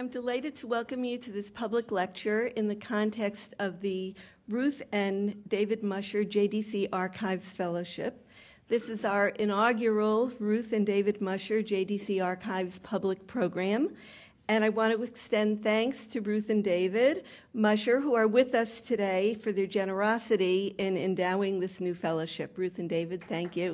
I'm delighted to welcome you to this public lecture in the context of the Ruth and David Musher JDC Archives Fellowship. This is our inaugural Ruth and David Musher JDC Archives public program. And I want to extend thanks to Ruth and David Musher, who are with us today, for their generosity in endowing this new fellowship. Ruth and David, thank you.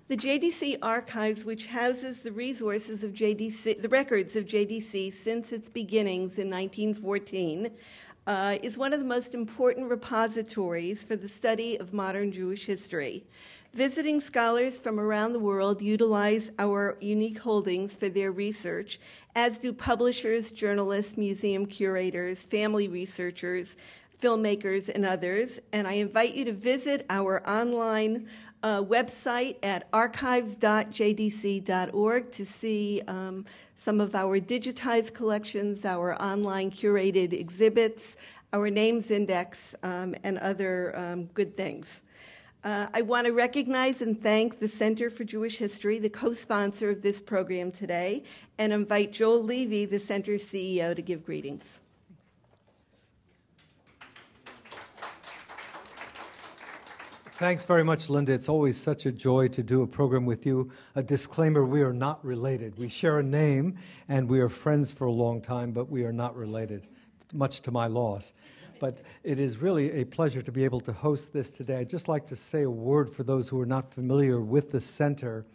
The JDC Archives, which houses the resources of JDC, the records of JDC since its beginnings in 1914, is one of the most important repositories for the study of modern Jewish history. Visiting scholars from around the world utilize our unique holdings for their research, as do publishers, journalists, museum curators, family researchers, filmmakers, and others. And I invite you to visit our online website at archives.jdc.org to see some of our digitized collections, our online curated exhibits, our names index, and other good things. I want to recognize and thank the Center for Jewish History, the co-sponsor of this program today, and invite Joel Levy, the Center's CEO, to give greetings. Thanks very much, Linda. It's always such a joy to do a program with you. A disclaimer, we are not related. We share a name, and we are friends for a long time, but we are not related, much to my loss. But it is really a pleasure to be able to host this today. I'd just like to say a word for those who are not familiar with the center,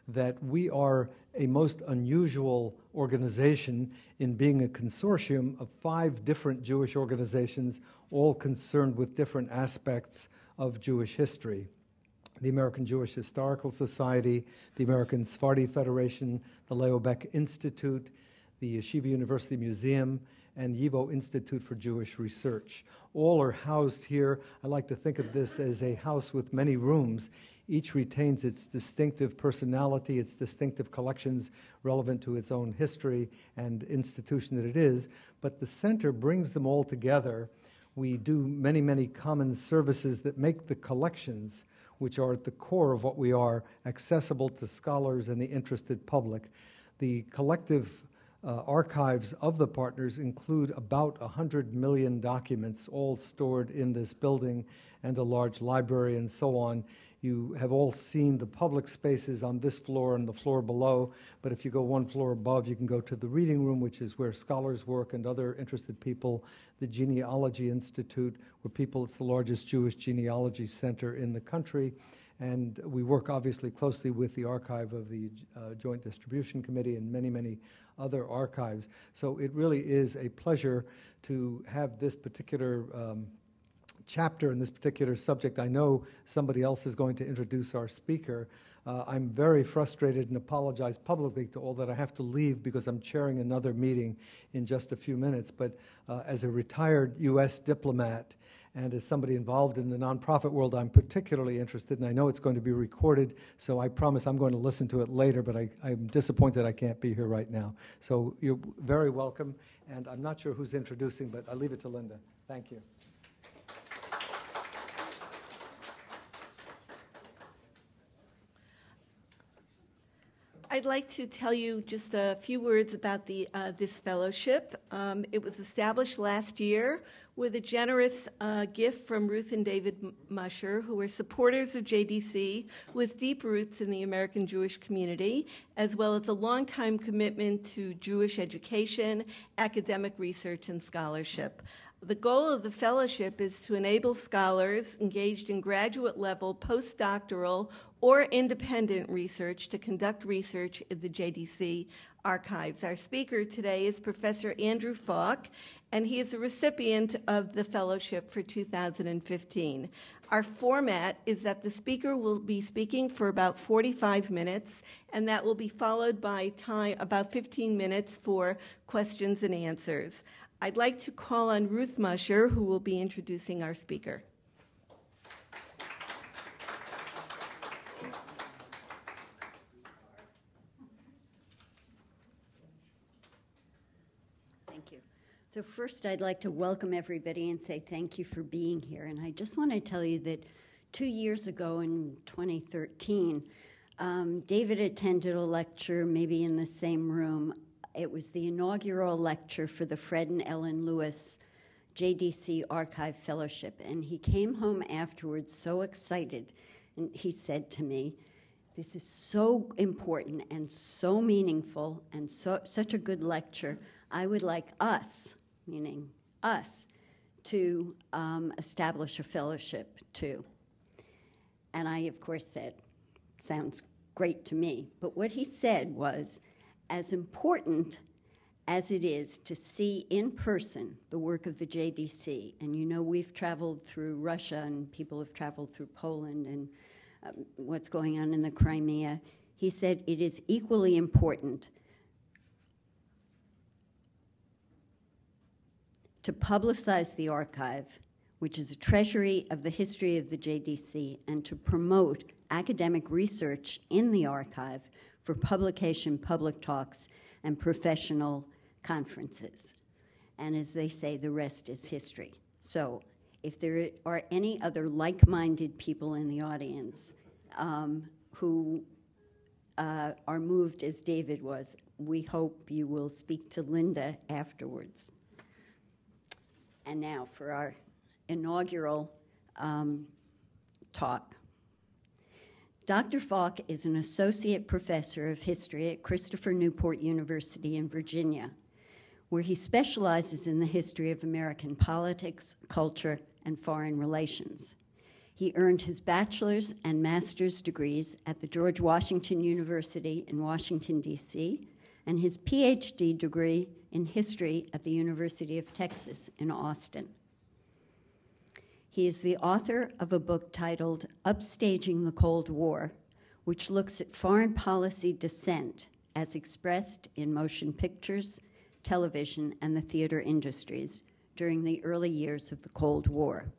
that we are a most unusual organization in being a consortium of 5 different Jewish organizations, all concerned with different aspects of Jewish history. The American Jewish Historical Society, the American Sephardi Federation, the Leo Baeck Institute, the Yeshiva University Museum, and YIVO Institute for Jewish Research. All are housed here. I like to think of this as a house with many rooms. Each retains its distinctive personality, its distinctive collections relevant to its own history and institution that it is, but the center brings them all together. We do many, many common services that make the collections, which are at the core of what we are, accessible to scholars and the interested public. The collective archives of the partners include about 100 million documents, all stored in this building, and a large library and so on. You have all seen the public spaces on this floor and the floor below, but if you go one floor above, you can go to the reading room, which is where scholars work and other interested people, the Genealogy Institute, where it's the largest Jewish genealogy center in the country, and we work obviously closely with the archive of the Joint Distribution Committee and many, many other archives. So it really is a pleasure to have this particular chapter in this particular subject. I know somebody else is going to introduce our speaker. I'm very frustrated and apologize publicly to all that I have to leave because I'm chairing another meeting in just a few minutes. But as a retired U.S. diplomat and as somebody involved in the nonprofit world, I'm particularly interested, and I know it's going to be recorded, so I promise I'm going to listen to it later, but I'm disappointed I can't be here right now. So you're very welcome, and I'm not sure who's introducing, but I'll leave it to Linda. Thank you. I'd like to tell you just a few words about this fellowship. It was established last year with a generous gift from Ruth and David Musher, who are supporters of JDC with deep roots in the American Jewish community, as well as a longtime commitment to Jewish education, academic research, and scholarship. The goal of the fellowship is to enable scholars engaged in graduate-level, postdoctoral, or independent research to conduct research in the JDC archives. Our speaker today is Professor Andrew Falk, and he is a recipient of the fellowship for 2015. Our format is that the speaker will be speaking for about 45 minutes, and that will be followed by about 15 minutes for questions and answers. I'd like to call on Ruth Musher, who will be introducing our speaker. Thank you. So first, I'd like to welcome everybody and say thank you for being here. And I just want to tell you that 2 years ago in 2013, David attended a lecture, maybe in the same room. It was the inaugural lecture for the Fred and Ellen Lewis JDC Archive Fellowship, and he came home afterwards so excited, and he said to me, "This is so important and so meaningful and such a good lecture. I would like us," meaning us, "to establish a fellowship too." And I, of course, said, "Sounds great to me." But what he said was, as important as it is to see in person the work of the JDC, and you know we've traveled through Russia and people have traveled through Poland and what's going on in the Crimea, he said it is equally important to publicize the archive, which is a treasury of the history of the JDC, and to promote academic research in the archive for publication, public talks, and professional conferences. And as they say, the rest is history. So if there are any other like-minded people in the audience who are moved as David was, we hope you will speak to Linda afterwards. And now for our inaugural talk. Dr. Falk is an associate professor of history at Christopher Newport University in Virginia, where he specializes in the history of American politics, culture, and foreign relations. He earned his bachelor's and master's degrees at the George Washington University in Washington, D.C., and his Ph.D. degree in history at the University of Texas in Austin. He is the author of a book titled Upstaging the Cold War, which looks at foreign policy dissent as expressed in motion pictures, television, and the theater industries during the early years of the Cold War.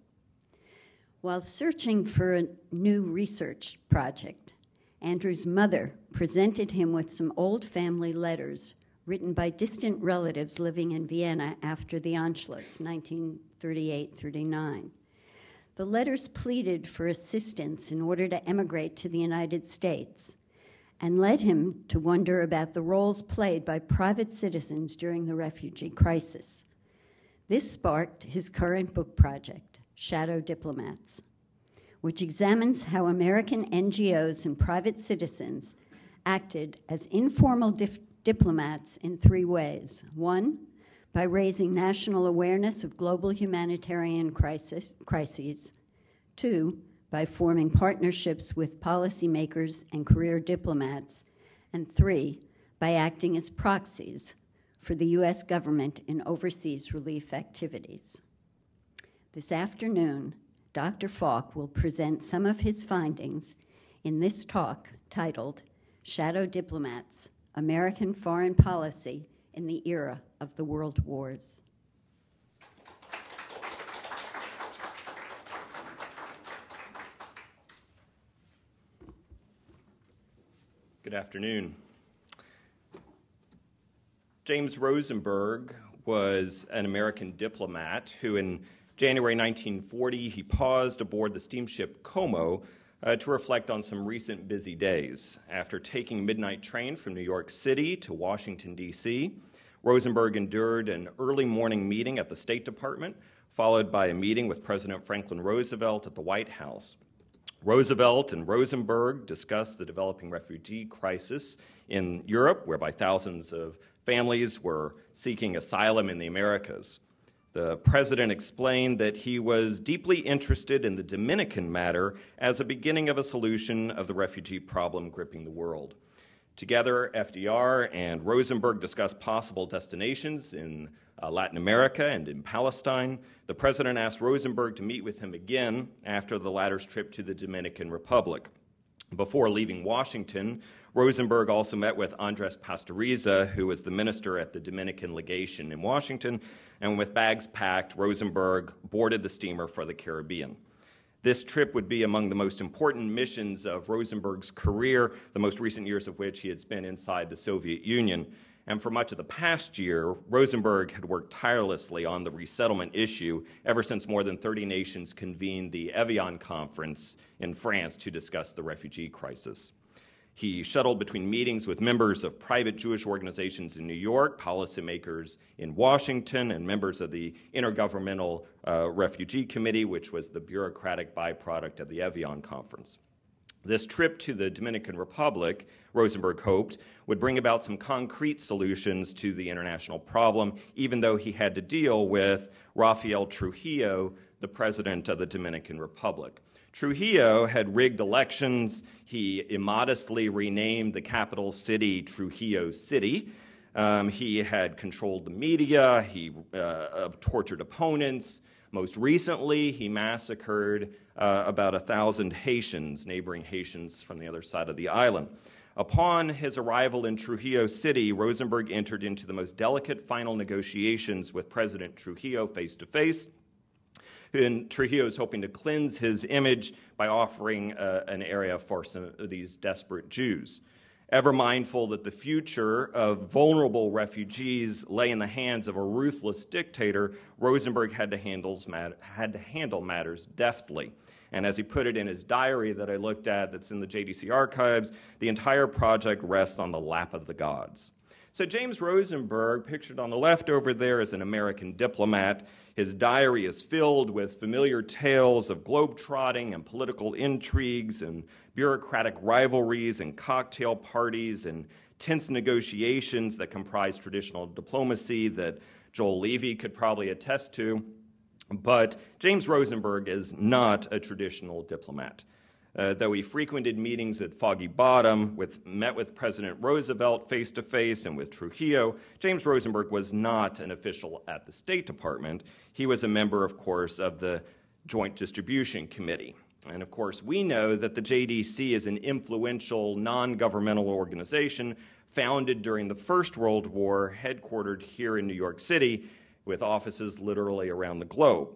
While searching for a new research project, Andrew's mother presented him with some old family letters written by distant relatives living in Vienna after the Anschluss, 1938-39. The letters pleaded for assistance in order to emigrate to the United States and led him to wonder about the roles played by private citizens during the refugee crisis. This sparked his current book project, Shadow Diplomats, which examines how American NGOs and private citizens acted as informal diplomats in three ways. One, by raising national awareness of global humanitarian crises. Two, by forming partnerships with policymakers and career diplomats. And three, by acting as proxies for the U.S. government in overseas relief activities. This afternoon, Dr. Falk will present some of his findings in this talk titled Shadow Diplomats, American Foreign Policy in the Era of the World Wars. Good afternoon. James Rosenberg was an American diplomat who in January 1940, he paused aboard the steamship Como to reflect on some recent busy days. After taking a midnight train from New York City to Washington, D.C., Rosenberg endured an early morning meeting at the State Department, followed by a meeting with President Franklin Roosevelt at the White House. Roosevelt and Rosenberg discussed the developing refugee crisis in Europe, whereby thousands of families were seeking asylum in the Americas. The president explained that he was deeply interested in the Dominican matter as a beginning of a solution of the refugee problem gripping the world. Together, FDR and Rosenberg discussed possible destinations in Latin America and in Palestine. The president asked Rosenberg to meet with him again after the latter's trip to the Dominican Republic. Before leaving Washington, Rosenberg also met with Andres Pastoriza, who was the minister at the Dominican legation in Washington, and with bags packed, Rosenberg boarded the steamer for the Caribbean. This trip would be among the most important missions of Rosenberg's career, the most recent years of which he had spent inside the Soviet Union. And for much of the past year, Rosenberg had worked tirelessly on the resettlement issue ever since more than 30 nations convened the Evian Conference in France to discuss the refugee crisis. He shuttled between meetings with members of private Jewish organizations in New York, policymakers in Washington, and members of the Intergovernmental Refugee Committee, which was the bureaucratic byproduct of the Evian Conference. This trip to the Dominican Republic, Rosenberg hoped, would bring about some concrete solutions to the international problem, even though he had to deal with Rafael Trujillo, the president of the Dominican Republic. Trujillo had rigged elections. He immodestly renamed the capital city Trujillo City. He had controlled the media. He tortured opponents. Most recently, he massacred about 1,000 Haitians, neighboring Haitians from the other side of the island. Upon his arrival in Trujillo City, Rosenberg entered into the most delicate final negotiations with President Trujillo face-to-face. And Trujillo is hoping to cleanse his image by offering an area for some of these desperate Jews. Ever mindful that the future of vulnerable refugees lay in the hands of a ruthless dictator, Rosenberg had to handle matters deftly. And as he put it in his diary that I looked at that's in the JDC archives, the entire project rests on the lap of the gods. So James Rosenberg, pictured on the left over there, is an American diplomat. His diary is filled with familiar tales of globetrotting and political intrigues and bureaucratic rivalries and cocktail parties and tense negotiations that comprise traditional diplomacy that Joel Levy could probably attest to. But James Rosenberg is not a traditional diplomat. Though he frequented meetings at Foggy Bottom, met with President Roosevelt face-to-face and with Trujillo, James Rosenberg was not an official at the State Department. He was a member, of course, of the Joint Distribution Committee. And, of course, we know that the JDC is an influential, non-governmental organization founded during the First World War, headquartered here in New York City, with offices literally around the globe.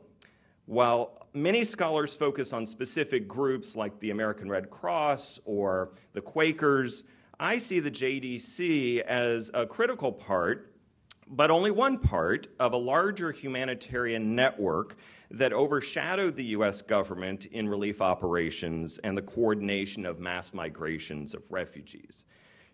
While many scholars focus on specific groups like the American Red Cross or the Quakers, I see the JDC as a critical part, but only one part, of a larger humanitarian network that overshadowed the U.S. government in relief operations and the coordination of mass migrations of refugees.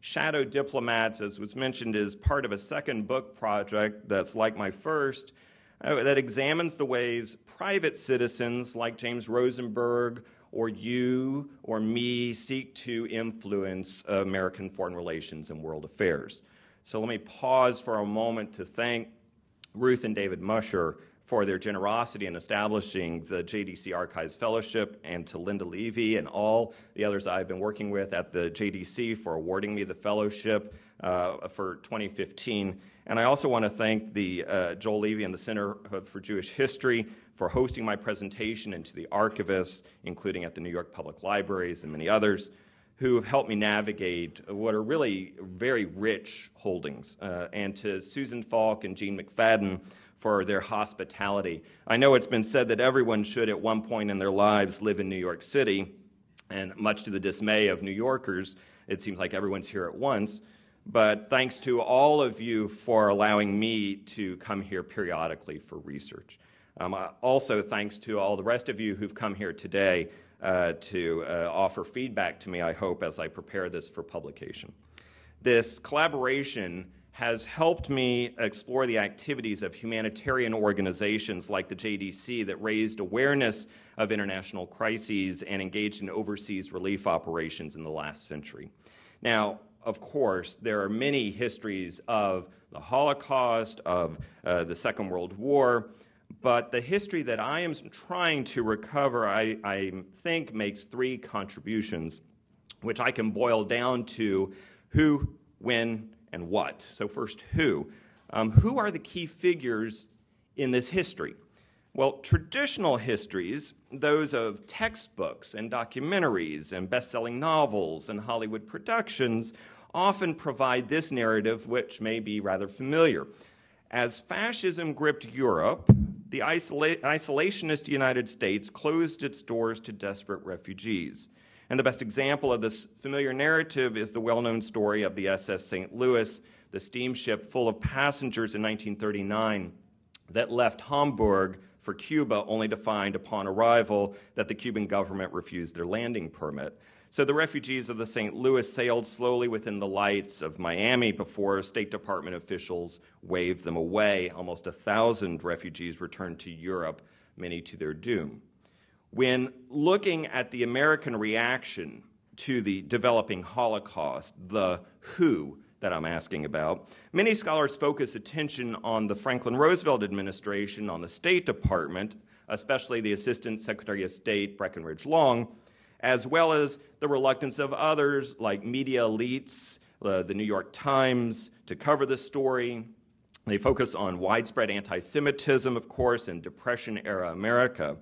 Shadow Diplomats, as was mentioned, is part of a second book project that's like my first, that examines the ways private citizens like James Rosenberg or you or me seek to influence American foreign relations and world affairs. So let me pause for a moment to thank Ruth and David Musher for their generosity in establishing the JDC Archives Fellowship, and to Linda Levy and all the others I've been working with at the JDC for awarding me the fellowship for 2015. And I also want to thank the Joel Levy and the Center for Jewish History for hosting my presentation, and to the archivists, including at the New York Public Libraries and many others, who have helped me navigate what are really very rich holdings, and to Susan Falk and Jean McFadden for their hospitality. I know it's been said that everyone should at one point in their lives live in New York City, and much to the dismay of New Yorkers, it seems like everyone's here at once. But thanks to all of you for allowing me to come here periodically for research. Also, thanks to all the rest of you who've come here today to offer feedback to me, I hope, as I prepare this for publication. This collaboration has helped me explore the activities of humanitarian organizations like the JDC that raised awareness of international crises and engaged in overseas relief operations in the last century. Now, of course, there are many histories of the Holocaust, of the Second World War, but the history that I am trying to recover, I think, makes three contributions, which I can boil down to who, when, and what. So first, who? Who are the key figures in this history? Well, traditional histories, those of textbooks and documentaries and best-selling novels and Hollywood productions, often provide this narrative, which may be rather familiar. As fascism gripped Europe, the isolationist United States closed its doors to desperate refugees. And the best example of this familiar narrative is the well-known story of the SS St. Louis, the steamship full of passengers in 1939 that left Hamburg for Cuba, only to find upon arrival that the Cuban government refused their landing permit. So the refugees of the St. Louis sailed slowly within the lights of Miami before State Department officials waved them away. Almost 1,000 refugees returned to Europe, many to their doom. When looking at the American reaction to the developing Holocaust, the who that I'm asking about, many scholars focus attention on the Franklin Roosevelt administration, on the State Department, especially the Assistant Secretary of State Breckinridge Long, as well as the reluctance of others like media elites, the New York Times, to cover the story. They focus on widespread anti-Semitism, of course, in Depression-era America.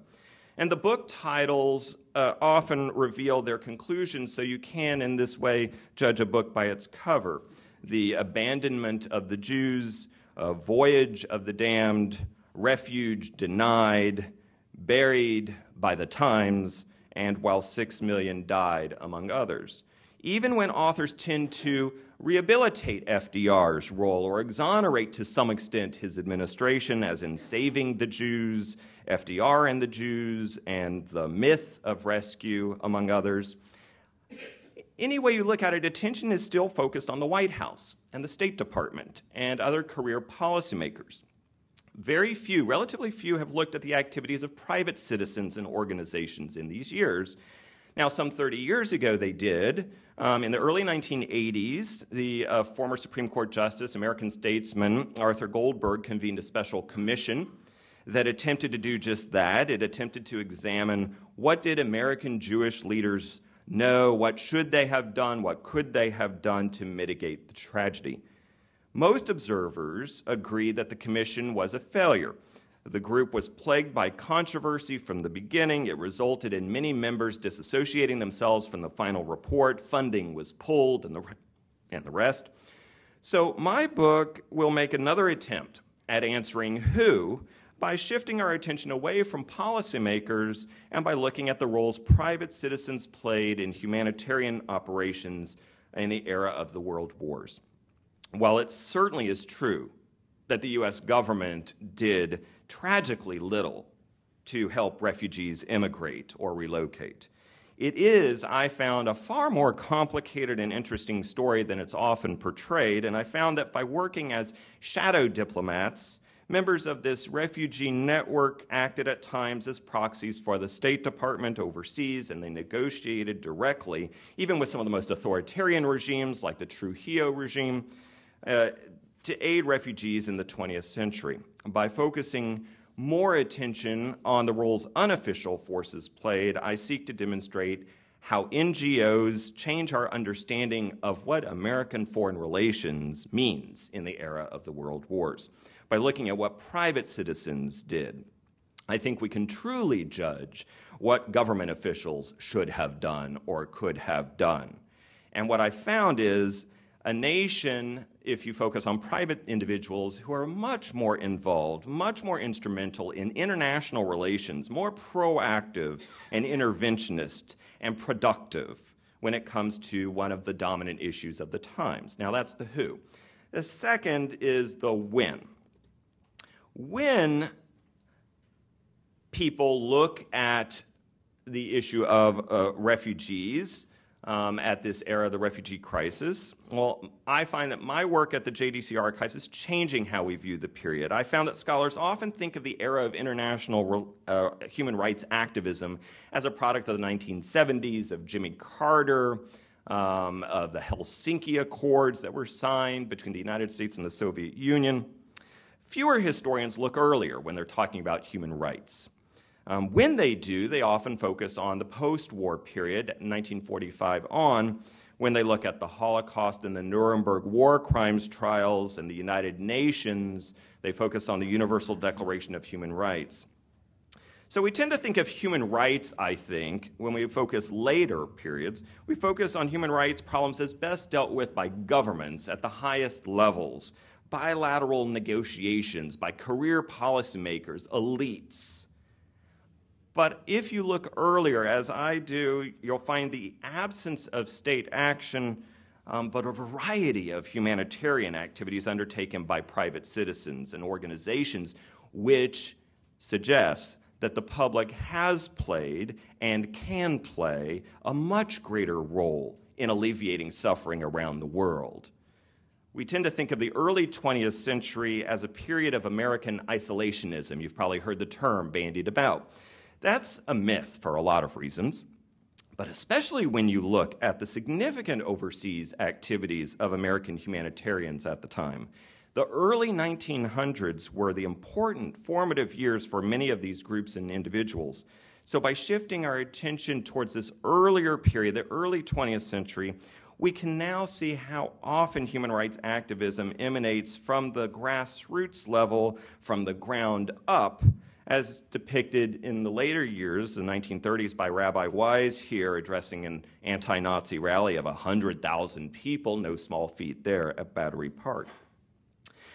And the book titles often reveal their conclusions, so you can, in this way, judge a book by its cover. The Abandonment of the Jews, Voyage of the Damned, Refuge Denied, Buried by the Times, and While 6 Million Died, among others. Even when authors tend to rehabilitate FDR's role or exonerate to some extent his administration, as in Saving the Jews, FDR and the Jews, and The Myth of Rescue, among others, any way you look at it, attention is still focused on the White House and the State Department and other career policymakers. Very few, relatively few, have looked at the activities of private citizens and organizations in these years. Now, some 30 years ago they did. In the early 1980s, the former Supreme Court Justice, American statesman Arthur Goldberg, convened a special commission that attempted to do just that. It attempted to examine what did American Jewish leaders know, what should they have done, what could they have done to mitigate the tragedy. Most observers agreed that the commission was a failure. The group was plagued by controversy from the beginning. It resulted in many members disassociating themselves from the final report. Funding was pulled and the rest. So my book will make another attempt at answering who by shifting our attention away from policymakers and by looking at the roles private citizens played in humanitarian operations in the era of the world wars. While it certainly is true that the U.S. government did tragically little to help refugees immigrate or relocate, it is, I found, a far more complicated and interesting story than it's often portrayed, and I found that by working as shadow diplomats, members of this refugee network acted at times as proxies for the State Department overseas, and they negotiated directly, even with some of the most authoritarian regimes like the Trujillo regime, to aid refugees in the 20th century. By focusing more attention on the roles unofficial forces played, I seek to demonstrate how NGOs change our understanding of what American foreign relations means in the era of the world wars. By looking at what private citizens did, I think we can truly judge what government officials should have done or could have done. And what I found is a nation, if you focus on private individuals who are much more involved, much more instrumental in international relations, more proactive and interventionist and productive when it comes to one of the dominant issues of the times. Now that's the who. The second is the when. When people look at the issue of refugees at this era of the refugee crisis, well, I find that my work at the JDC archives is changing how we view the period. I found that scholars often think of the era of international human rights activism as a product of the 1970s, of Jimmy Carter, of the Helsinki Accords that were signed between the United States and the Soviet Union. Fewer historians look earlier when they're talking about human rights. When they do, they often focus on the post-war period, 1945 on, when they look at the Holocaust and the Nuremberg war crimes trials and the United Nations. They focus on the Universal Declaration of Human Rights. So we tend to think of human rights, I think, when we focus later periods, we focus on human rights problems as best dealt with by governments at the highest levels, bilateral negotiations by career policymakers, elites. But if you look earlier, as I do, you'll find the absence of state action, but a variety of humanitarian activities undertaken by private citizens and organizations, which suggests that the public has played and can play a much greater role in alleviating suffering around the world. We tend to think of the early 20th century as a period of American isolationism. You've probably heard the term bandied about. That's a myth for a lot of reasons, but especially when you look at the significant overseas activities of American humanitarians at the time. The early 1900s were the important formative years for many of these groups and individuals. So by shifting our attention towards this earlier period, the early 20th century, we can now see how often human rights activism emanates from the grassroots level, from the ground up, as depicted in the later years, the 1930s, by Rabbi Wise here addressing an anti-Nazi rally of 100,000 people, no small feat there, at Battery Park.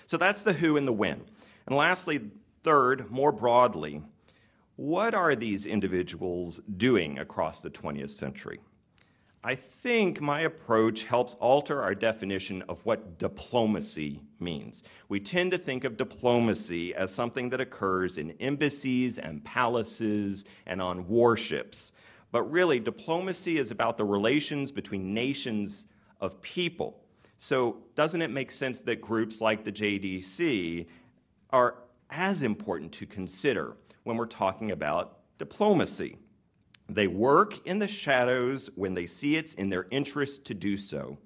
So that's the who and the when. And lastly, third, more broadly, what are these individuals doing across the 20th century? I think my approach helps alter our definition of what diplomacy means. We tend to think of diplomacy as something that occurs in embassies and palaces and on warships. But really, diplomacy is about the relations between nations of people. So doesn't it make sense that groups like the JDC are as important to consider when we're talking about diplomacy? They work in the shadows when they see it's in their interest to do so.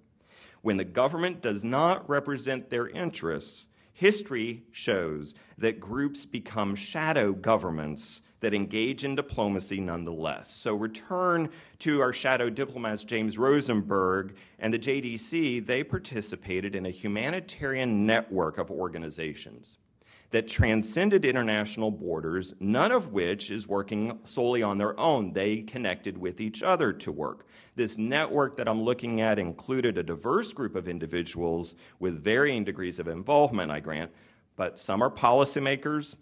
When the government does not represent their interests, history shows that groups become shadow governments that engage in diplomacy nonetheless. So return to our shadow diplomats, James Rosenberg and the JDC. They participated in a humanitarian network of organizations that transcended international borders, none of which is working solely on their own. They connected with each other to work. This network that I'm looking at included a diverse group of individuals with varying degrees of involvement, I grant, but some are policymakers,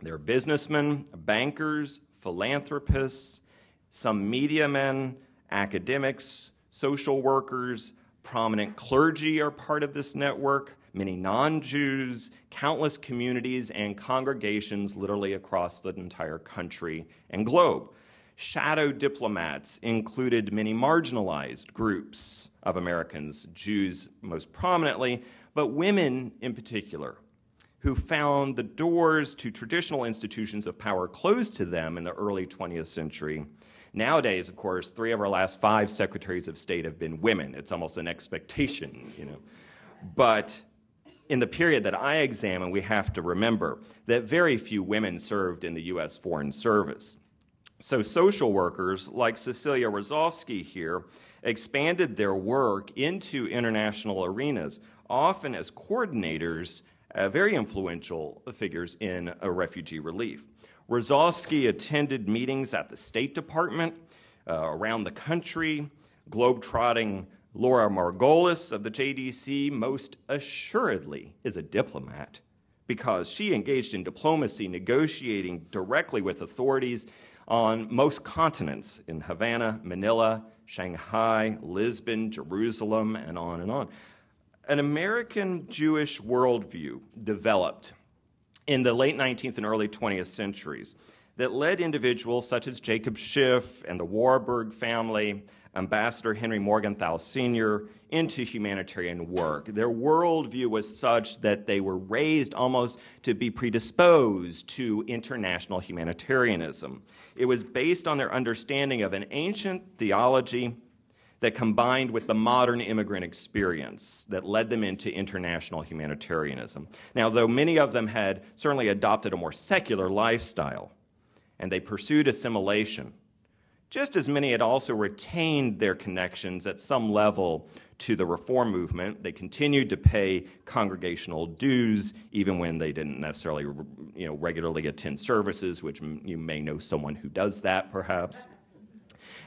they're businessmen, bankers, philanthropists, some media men, academics, social workers, prominent clergy are part of this network, many non-Jews, countless communities and congregations literally across the entire country and globe. Shadow diplomats included many marginalized groups of Americans, Jews most prominently, but women in particular, who found the doors to traditional institutions of power closed to them in the early 20th century. Nowadays, of course, 3 of our last 5 secretaries of state have been women. It's almost an expectation, you know. But in the period that I examine, we have to remember that very few women served in the U.S. Foreign Service. So social workers like Cecilia Rozovsky here expanded their work into international arenas, often as coordinators, very influential figures in refugee relief. Rozovsky attended meetings at the State Department, around the country, globetrotting. Laura Margolis of the JDC most assuredly is a diplomat because she engaged in diplomacy, negotiating directly with authorities on most continents, in Havana, Manila, Shanghai, Lisbon, Jerusalem, and on and on. An American Jewish worldview developed in the late 19th and early 20th centuries that led individuals such as Jacob Schiff and the Warburg family, Ambassador Henry Morgenthau Sr., into humanitarian work. Their worldview was such that they were raised almost to be predisposed to international humanitarianism. It was based on their understanding of an ancient theology that combined with the modern immigrant experience that led them into international humanitarianism. Now, though many of them had certainly adopted a more secular lifestyle, and they pursued assimilation, just as many had also retained their connections at some level to the reform movement. They continued to pay congregational dues even when they didn't necessarily regularly attend services, which you may know someone who does that perhaps.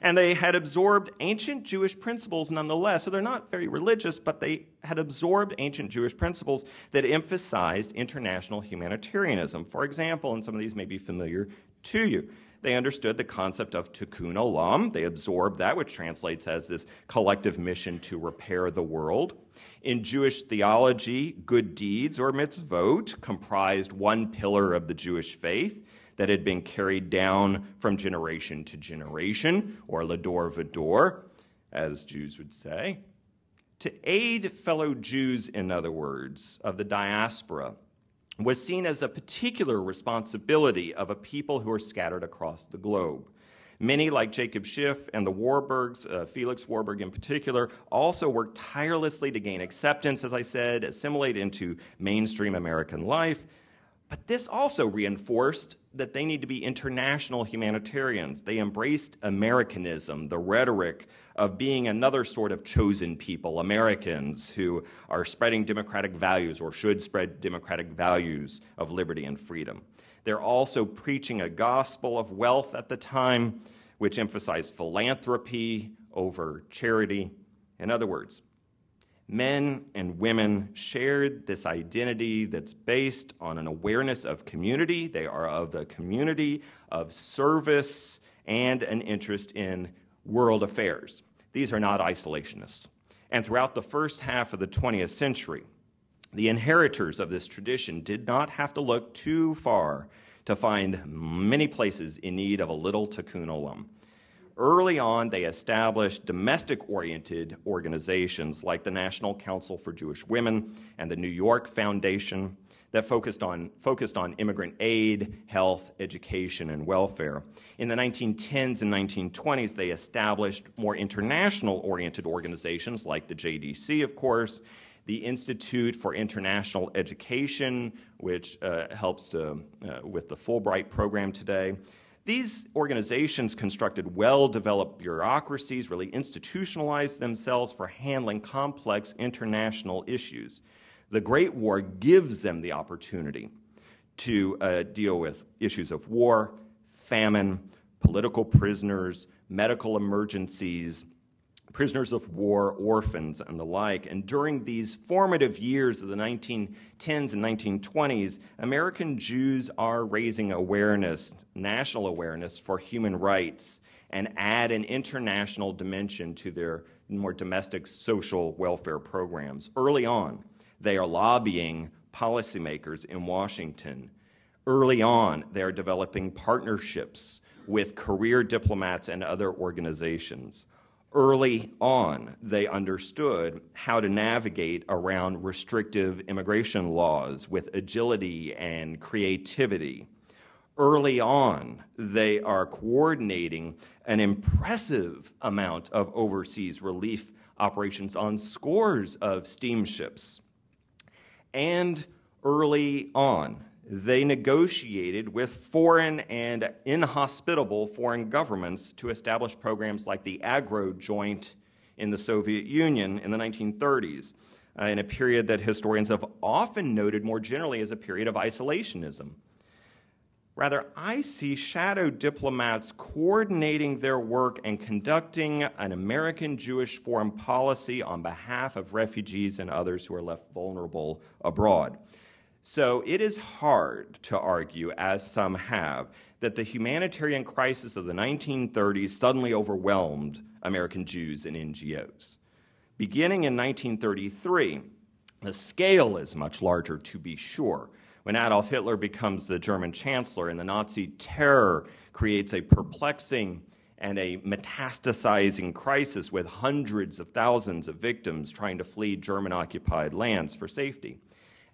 And they had absorbed ancient Jewish principles nonetheless. So they're not very religious, but they had absorbed ancient Jewish principles that emphasized international humanitarianism. For example, and some of these may be familiar to you, they understood the concept of tikkun olam. They absorbed that, which translates as this collective mission to repair the world. In Jewish theology, good deeds, or mitzvot, comprised one pillar of the Jewish faith. that had been carried down from generation to generation, or ledor vador, as Jews would say, to aid fellow Jews, in other words, of the diaspora, was seen as a particular responsibility of a people who are scattered across the globe. Many, like Jacob Schiff and the Warburgs, Felix Warburg in particular, also worked tirelessly to gain acceptance, as I said, assimilate into mainstream American life. But this also reinforced that they need to be international humanitarians. They embraced Americanism, the rhetoric of being another sort of chosen people, Americans who are spreading democratic values or should spread democratic values of liberty and freedom. They're also preaching a gospel of wealth at the time, which emphasized philanthropy over charity. In other words, men and women shared this identity that's based on an awareness of community. They are of a community of service and an interest in world affairs. These are not isolationists. And throughout the first half of the 20th century, the inheritors of this tradition did not have to look too far to find many places in need of a little tikkun olam. Early on, they established domestic-oriented organizations like the National Council for Jewish Women and the New York Foundation that focused on immigrant aid, health, education, and welfare. In the 1910s and 1920s, they established more international-oriented organizations like the JDC, of course, the Institute for International Education, which helps with the Fulbright program today. These organizations constructed well-developed bureaucracies, really institutionalized themselves for handling complex international issues. The Great War gives them the opportunity to deal with issues of war, famine, political prisoners, medical emergencies, prisoners of war, orphans, and the like. And during these formative years of the 1910s and 1920s, American Jews are raising awareness, national awareness for human rights, and add an international dimension to their more domestic social welfare programs. Early on, they are lobbying policymakers in Washington. Early on, they are developing partnerships with career diplomats and other organizations. Early on, they understood how to navigate around restrictive immigration laws with agility and creativity. Early on, they are coordinating an impressive amount of overseas relief operations on scores of steamships. And early on, they negotiated with foreign and inhospitable foreign governments to establish programs like the Agro Joint in the Soviet Union in the 1930s, in a period that historians have often noted more generally as a period of isolationism. Rather, I see shadow diplomats coordinating their work and conducting an American Jewish foreign policy on behalf of refugees and others who are left vulnerable abroad. So it is hard to argue, as some have, that the humanitarian crisis of the 1930s suddenly overwhelmed American Jews and NGOs. Beginning in 1933, the scale is much larger, to be sure. When Adolf Hitler becomes the German chancellor and the Nazi terror creates a perplexing and a metastasizing crisis with hundreds of thousands of victims trying to flee German-occupied lands for safety.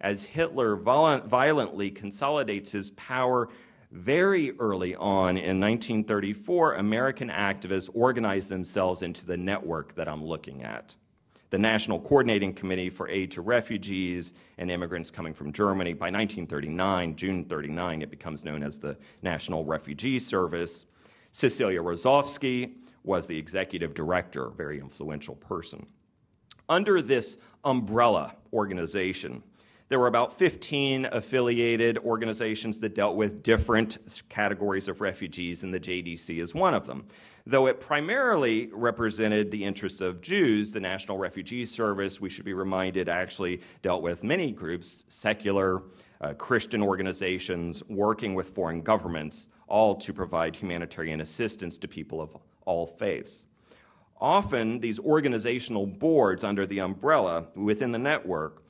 As Hitler violently consolidates his power very early on in 1934, American activists organize themselves into the network that I'm looking at. The National Coordinating Committee for Aid to Refugees and Immigrants Coming from Germany. By 1939, June 39, it becomes known as the National Refugee Service. Cecilia Rozovsky was the executive director, a very influential person. Under this umbrella organization, there were about 15 affiliated organizations that dealt with different categories of refugees, and the JDC is one of them. Though it primarily represented the interests of Jews, the National Refugee Service, we should be reminded, actually dealt with many groups, secular, Christian organizations, working with foreign governments, all to provide humanitarian assistance to people of all faiths. Often, these organizational boards under the umbrella within the network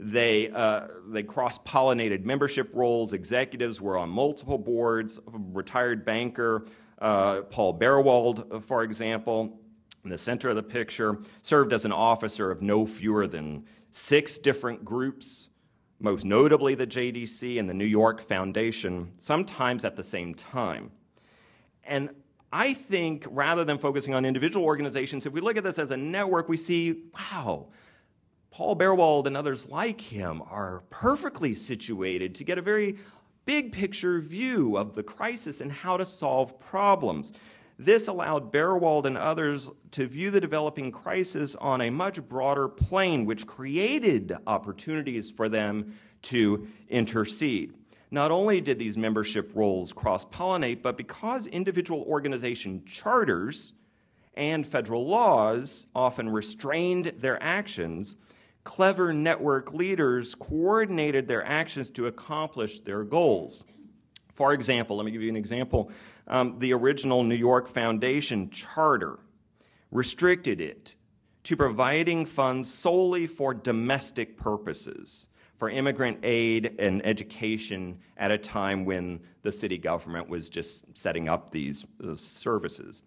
They cross-pollinated membership roles. Executives were on multiple boards. Retired banker Paul Berwald, for example, in the center of the picture, served as an officer of no fewer than 6 different groups, most notably the JDC and the New York Foundation, sometimes at the same time. And I think rather than focusing on individual organizations, if we look at this as a network, we see, wow, Paul Berwald and others like him are perfectly situated to get a very big picture view of the crisis and how to solve problems. This allowed Berwald and others to view the developing crisis on a much broader plane, which created opportunities for them to intercede. Not only did these membership roles cross-pollinate, but because individual organization charters and federal laws often restrained their actions, clever network leaders coordinated their actions to accomplish their goals. For example, let me give you an example. The original New York Foundation charter restricted it to providing funds solely for domestic purposes, for immigrant aid and education at a time when the city government was just setting up these services.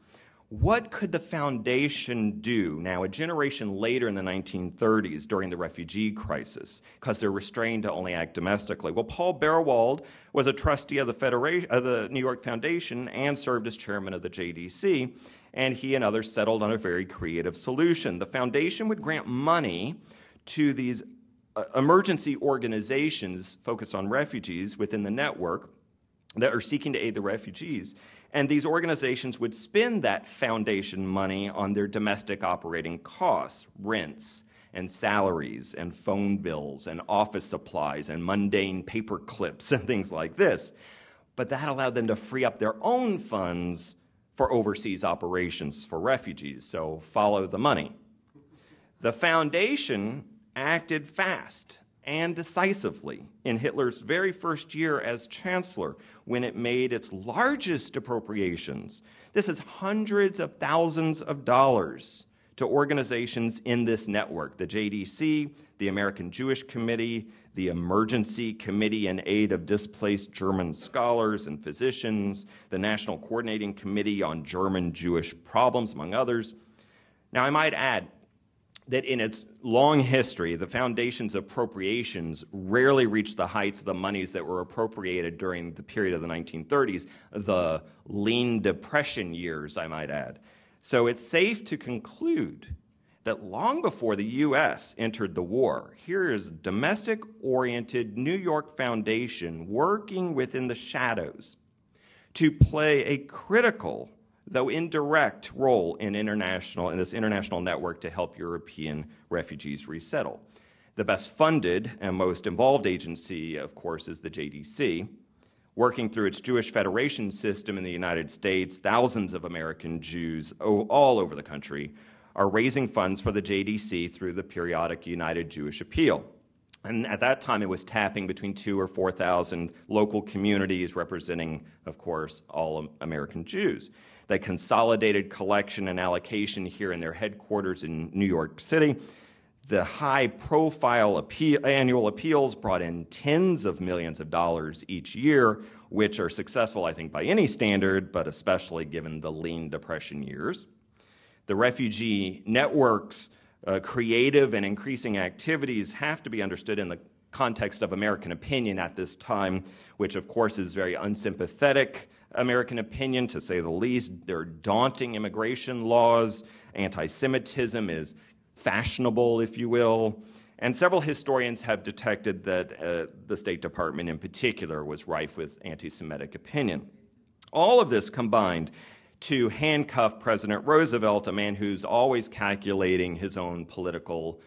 What could the foundation do now, a generation later in the 1930s during the refugee crisis, because they're restrained to only act domestically? Well, Paul Berwald was a trustee of the New York Foundation and served as chairman of the JDC, and he and others settled on a very creative solution. The foundation would grant money to these emergency organizations focused on refugees within the network that are seeking to aid the refugees. And these organizations would spend that foundation money on their domestic operating costs, rents and salaries and phone bills and office supplies and mundane paper clips and things like this. But that allowed them to free up their own funds for overseas operations for refugees. So follow the money. The foundation acted fast and decisively in Hitler's very first year as chancellor when it made its largest appropriations. This is hundreds of thousands of dollars to organizations in this network, the JDC, the American Jewish Committee, the Emergency Committee in Aid of Displaced German Scholars and Physicians, the National Coordinating Committee on German Jewish Problems, among others. Now, I might add that in its long history, the foundation's appropriations rarely reached the heights of the monies that were appropriated during the period of the 1930s, the lean depression years, I might add. So it's safe to conclude that long before the U.S. entered the war, here is a domestic-oriented New York foundation working within the shadows to play a critical, though indirect, role in this international network to help European refugees resettle. The best funded and most involved agency, of course, is the JDC. Working through its Jewish Federation system in the United States, thousands of American Jews all over the country are raising funds for the JDC through the periodic United Jewish Appeal. And at that time, it was tapping between 2,000 or 4,000 local communities representing, of course, all American Jews. They consolidated collection and allocation here in their headquarters in New York City. The high-profile annual appeals brought in tens of millions of dollars each year, which are successful, I think, by any standard, but especially given the lean depression years. The refugee network's creative and increasing activities have to be understood in the context of American opinion at this time, which, of course, is very unsympathetic American opinion, to say the least. There are daunting immigration laws. Anti-Semitism is fashionable, if you will. And several historians have detected that the State Department in particular was rife with anti-Semitic opinion. All of this combined to handcuff President Roosevelt, a man who's always calculating his own political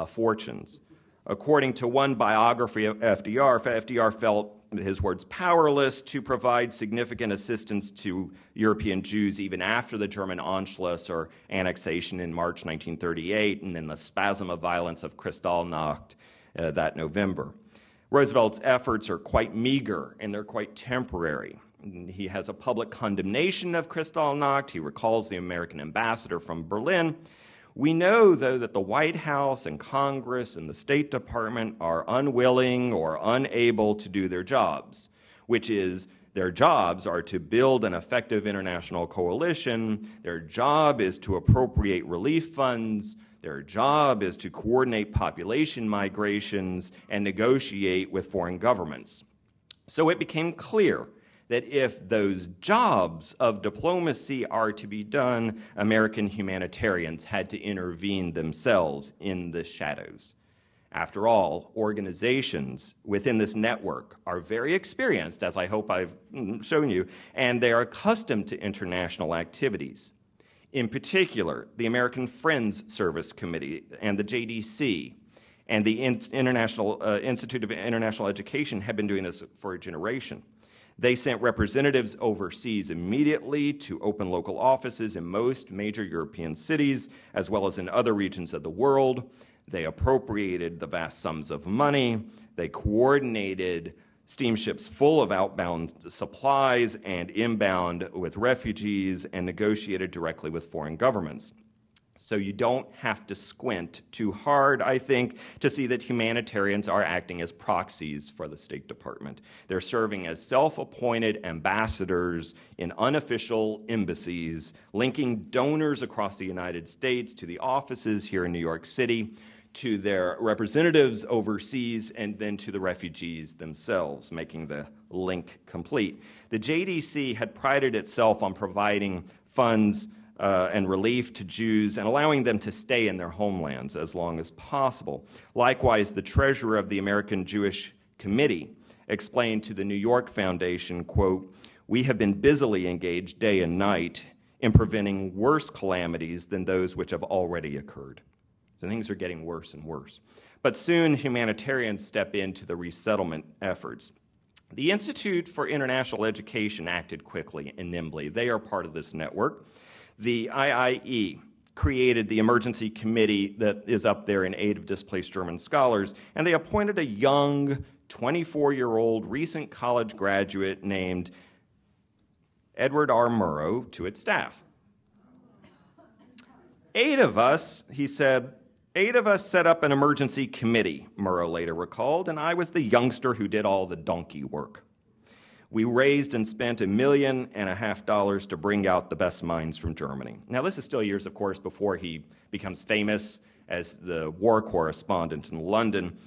fortunes. According to one biography of FDR felt, his words, powerless to provide significant assistance to European Jews even after the German Anschluss or annexation in March 1938 and then the spasm of violence of Kristallnacht that November. Roosevelt's efforts are quite meager and they're quite temporary. He has a public condemnation of Kristallnacht. He recalls the American ambassador from Berlin. We know, though, that the White House and Congress and the State Department are unwilling or unable to do their jobs, which is their jobs are to build an effective international coalition. Their job is to appropriate relief funds. Their job is to coordinate population migrations and negotiate with foreign governments. So it became clear that if those jobs of diplomacy are to be done, American humanitarians had to intervene themselves in the shadows. After all, organizations within this network are very experienced, as I hope I've shown you, and they are accustomed to international activities. In particular, the American Friends Service Committee and the JDC and the International Institute of International Education have been doing this for a generation. They sent representatives overseas immediately to open local offices in most major European cities, as well as in other regions of the world. They appropriated the vast sums of money. They coordinated steamships full of outbound supplies and inbound with refugees, and negotiated directly with foreign governments. So you don't have to squint too hard, I think, to see that humanitarians are acting as proxies for the State Department. They're serving as self-appointed ambassadors in unofficial embassies, linking donors across the United States to the offices here in New York City, to their representatives overseas, and then to the refugees themselves, making the link complete. The JDC had prided itself on providing funds and relief to Jews and allowing them to stay in their homelands as long as possible. Likewise, the treasurer of the American Jewish Committee explained to the New York Foundation, quote, "We have been busily engaged day and night in preventing worse calamities than those which have already occurred." So things are getting worse and worse. But soon humanitarians step into the resettlement efforts. The Institute for International Education acted quickly and nimbly. They are part of this network. The IIE created the emergency committee that is up there in aid of displaced German scholars, and they appointed a young 24-year-old recent college graduate named Edward R. Murrow to its staff. 8 of us, he said, 8 of us set up an emergency committee, Murrow later recalled, and I was the youngster who did all the donkey work. We raised and spent $1.5 million to bring out the best minds from Germany. Now, this is still years, of course, before he becomes famous as the war correspondent in London.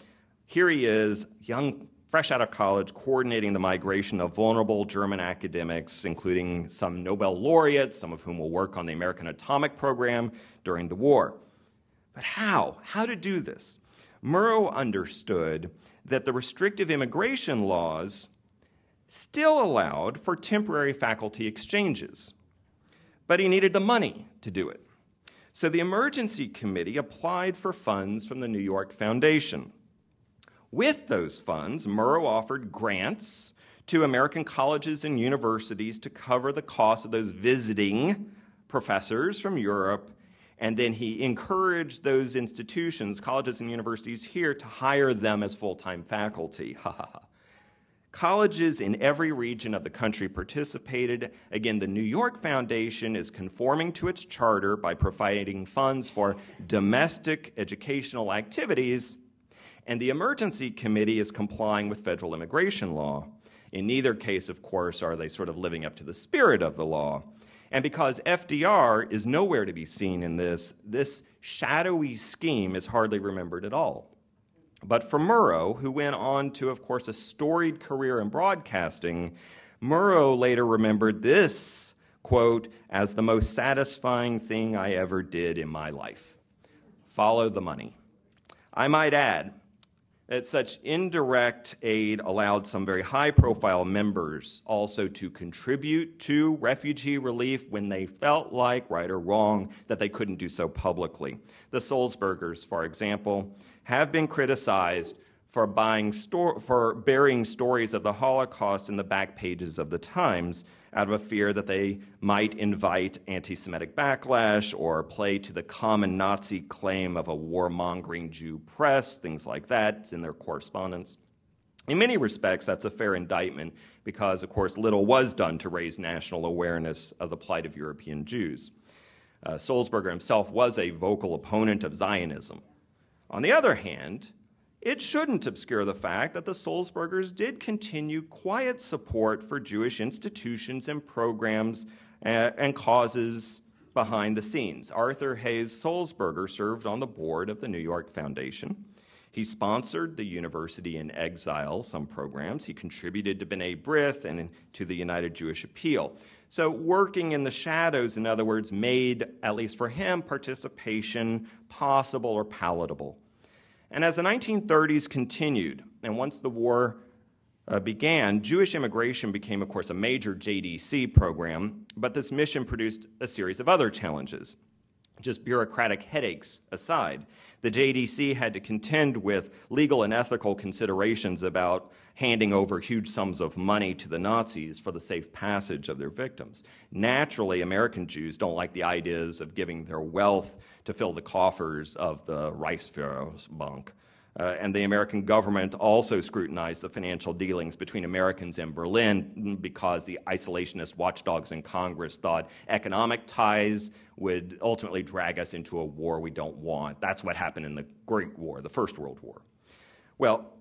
Here he is, young, fresh out of college, coordinating the migration of vulnerable German academics, including some Nobel laureates, some of whom will work on the American atomic program during the war. But how? How to do this? Murrow understood that the restrictive immigration laws still allowed for temporary faculty exchanges, but he needed the money to do it. So the emergency committee applied for funds from the New York Foundation. With those funds, Murrow offered grants to American colleges and universities to cover the cost of those visiting professors from Europe, and then he encouraged those institutions, colleges and universities here, to hire them as full-time faculty. Colleges in every region of the country participated. Again, the New York Foundation is conforming to its charter by providing funds for domestic educational activities, and the Emergency Committee is complying with federal immigration law. In neither case, of course, are they sort of living up to the spirit of the law. And because FDR is nowhere to be seen in this shadowy scheme is hardly remembered at all. But for Murrow, who went on to, of course, a storied career in broadcasting, Murrow later remembered this, quote, as the most satisfying thing I ever did in my life. Follow the money. I might add that such indirect aid allowed some very high-profile members also to contribute to refugee relief when they felt like, right or wrong, that they couldn't do so publicly. The Sulzbergers, for example, have been criticized for burying stories of the Holocaust in the back pages of the Times out of a fear that they might invite anti-Semitic backlash or play to the common Nazi claim of a warmongering Jew press, things like that in their correspondence. In many respects, that's a fair indictment because, of course, little was done to raise national awareness of the plight of European Jews. Sulzberger himself was a vocal opponent of Zionism. On the other hand, it shouldn't obscure the fact that the Sulzbergers did continue quiet support for Jewish institutions and programs and causes behind the scenes. Arthur Hayes Sulzberger served on the board of the New York Foundation. He sponsored the University in Exile, some programs. He contributed to B'nai B'rith and to the United Jewish Appeal. So working in the shadows, in other words, made, at least for him, participation possible or palatable. And as the 1930s continued, and once the war began, Jewish immigration became, of course, a major JDC program, but this mission produced a series of other challenges. Just bureaucratic headaches aside, the JDC had to contend with legal and ethical considerations about handing over huge sums of money to the Nazis for the safe passage of their victims. Naturally, American Jews don't like the ideas of giving their wealth to fill the coffers of the Reichsführerbank. And the American government also scrutinized the financial dealings between Americans and Berlin because the isolationist watchdogs in Congress thought economic ties would ultimately drag us into a war we don't want. That's what happened in the Great War, the First World War. Well,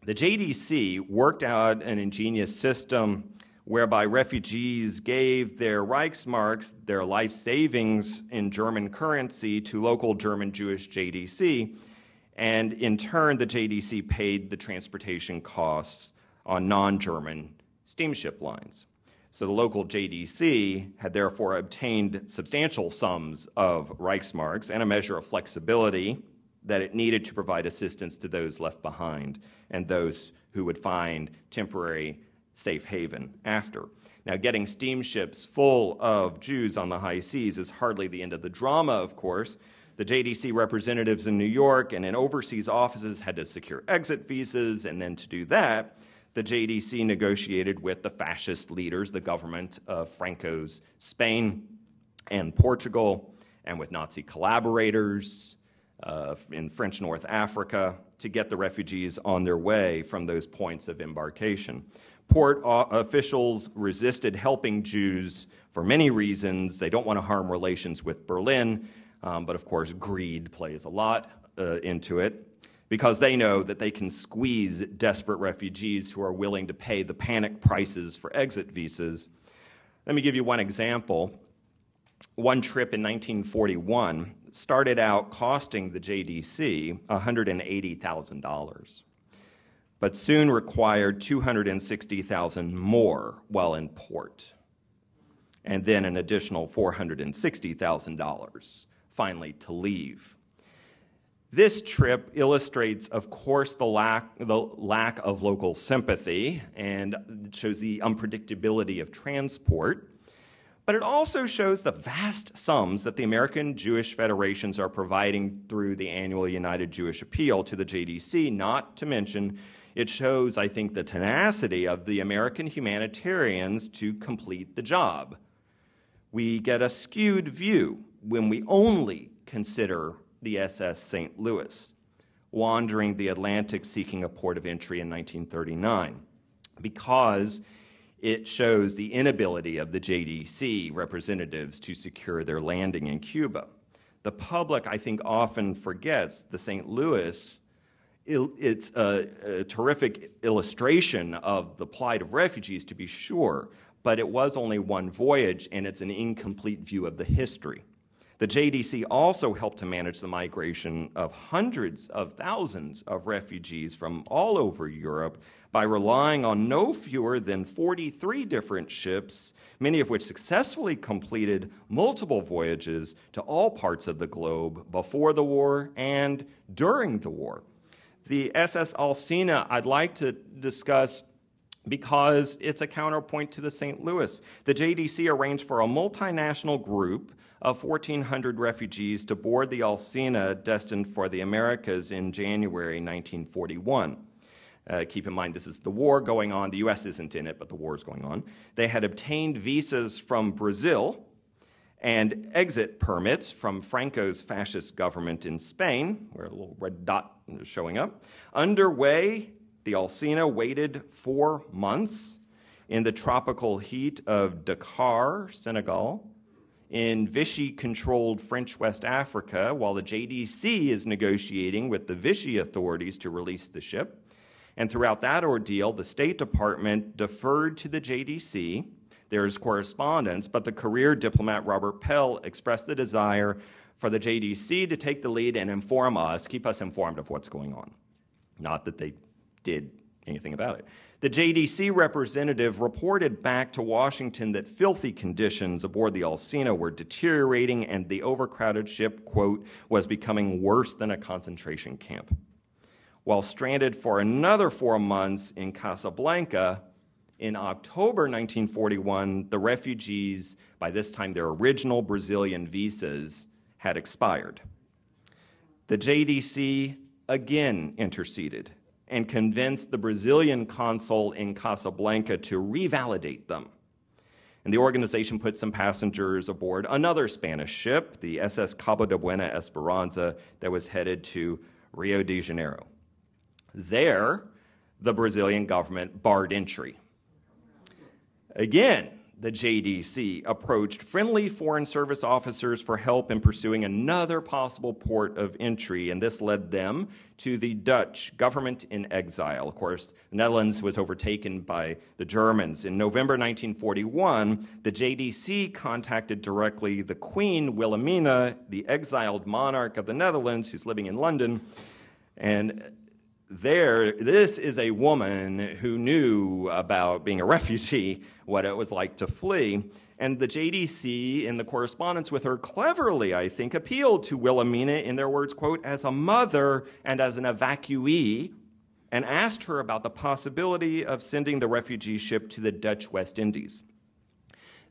the JDC worked out an ingenious system whereby refugees gave their Reichsmarks, their life savings in German currency, to local German Jewish JDC, and in turn, the JDC paid the transportation costs on non-German steamship lines. So the local JDC had therefore obtained substantial sums of Reichsmarks and a measure of flexibility that it needed to provide assistance to those left behind and those who would find temporary safe haven after. Now, getting steamships full of Jews on the high seas is hardly the end of the drama, of course. The JDC representatives in New York and in overseas offices had to secure exit visas, and then to do that, the JDC negotiated with the fascist leaders, the government of Franco's Spain and Portugal, and with Nazi collaborators in French North Africa to get the refugees on their way from those points of embarkation. Port officials resisted helping Jews for many reasons. They don't want to harm relations with Berlin, but of course greed plays a lot into it, because they know that they can squeeze desperate refugees who are willing to pay the panic prices for exit visas. Let me give you one example. One trip in 1941 started out costing the JDC $180,000, but soon required $260,000 more while in port, and then an additional $460,000 finally to leave. This trip illustrates, of course, the lack of local sympathy and shows the unpredictability of transport, but it also shows the vast sums that the American Jewish Federations are providing through the annual United Jewish Appeal to the JDC, not to mention it shows, I think, the tenacity of the American humanitarians to complete the job. We get a skewed view when we only consider the SS St. Louis, wandering the Atlantic seeking a port of entry in 1939, because it shows the inability of the JDC representatives to secure their landing in Cuba. The public, I think, often forgets the St. Louis. It's a terrific illustration of the plight of refugees, to be sure, but it was only one voyage, and it's an incomplete view of the history. The JDC also helped to manage the migration of hundreds of thousands of refugees from all over Europe by relying on no fewer than 43 different ships, many of which successfully completed multiple voyages to all parts of the globe before the war and during the war. The SS Alsina I'd like to discuss because it's a counterpoint to the St. Louis. The JDC arranged for a multinational group of 1,400 refugees to board the Alsina destined for the Americas in January 1941. Keep in mind, this is the war going on. The U.S. isn't in it, but the war is going on. They had obtained visas from Brazil and exit permits from Franco's fascist government in Spain, where a little red dot is showing up. Underway, the Alsina waited 4 months in the tropical heat of Dakar, Senegal, in Vichy-controlled French West Africa while the JDC is negotiating with the Vichy authorities to release the ship. And throughout that ordeal, the State Department deferred to the JDC. There's correspondence, but the career diplomat Robert Pell expressed the desire for the JDC to take the lead and inform us, keep us informed of what's going on. Not that they did anything about it. The JDC representative reported back to Washington that filthy conditions aboard the Alcina were deteriorating and the overcrowded ship, quote, was becoming worse than a concentration camp. While stranded for another 4 months in Casablanca, in October 1941, the refugees, by this time their original Brazilian visas, had expired. The JDC again interceded and convinced the Brazilian consul in Casablanca to revalidate them. And the organization put some passengers aboard another Spanish ship, the SS Cabo de Buena Esperanza, that was headed to Rio de Janeiro. There, the Brazilian government barred entry. Again, the JDC approached friendly Foreign Service officers for help in pursuing another possible port of entry, and this led them to the Dutch government in exile. Of course, the Netherlands was overtaken by the Germans. In November 1941, the JDC contacted directly the Queen Wilhelmina, the exiled monarch of the Netherlands, who's living in London, and this is a woman who knew about being a refugee, what it was like to flee. And the JDC, in the correspondence with her, cleverly, I think, appealed to Wilhelmina, in their words, quote, as a mother and as an evacuee, and asked her about the possibility of sending the refugee ship to the Dutch West Indies.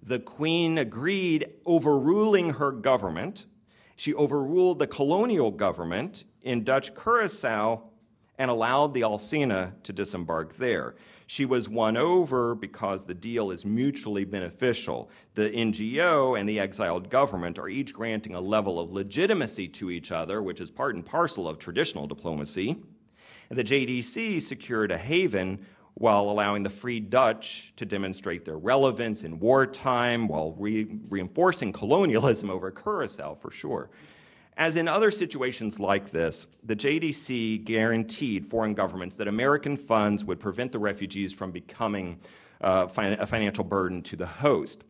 The Queen agreed, overruling her government. She overruled the colonial government in Dutch Curaçao and allowed the Alcina to disembark there. She was won over because the deal is mutually beneficial. The NGO and the exiled government are each granting a level of legitimacy to each other, which is part and parcel of traditional diplomacy. And the JDC secured a haven while allowing the free Dutch to demonstrate their relevance in wartime while reinforcing colonialism over Curaçao, for sure. As in other situations like this, the JDC guaranteed foreign governments that American funds would prevent the refugees from becoming a financial burden to the host.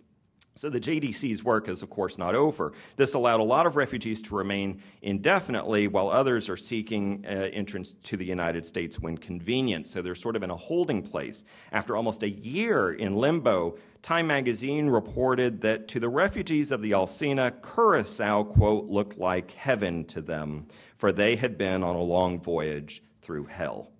So the JDC's work is, of course, not over. This allowed a lot of refugees to remain indefinitely, while others are seeking entrance to the United States when convenient. So they're sort of in a holding place. After almost a year in limbo, Time magazine reported that to the refugees of the Alcina, Curaçao, quote, looked like heaven to them, for they had been on a long voyage through hell.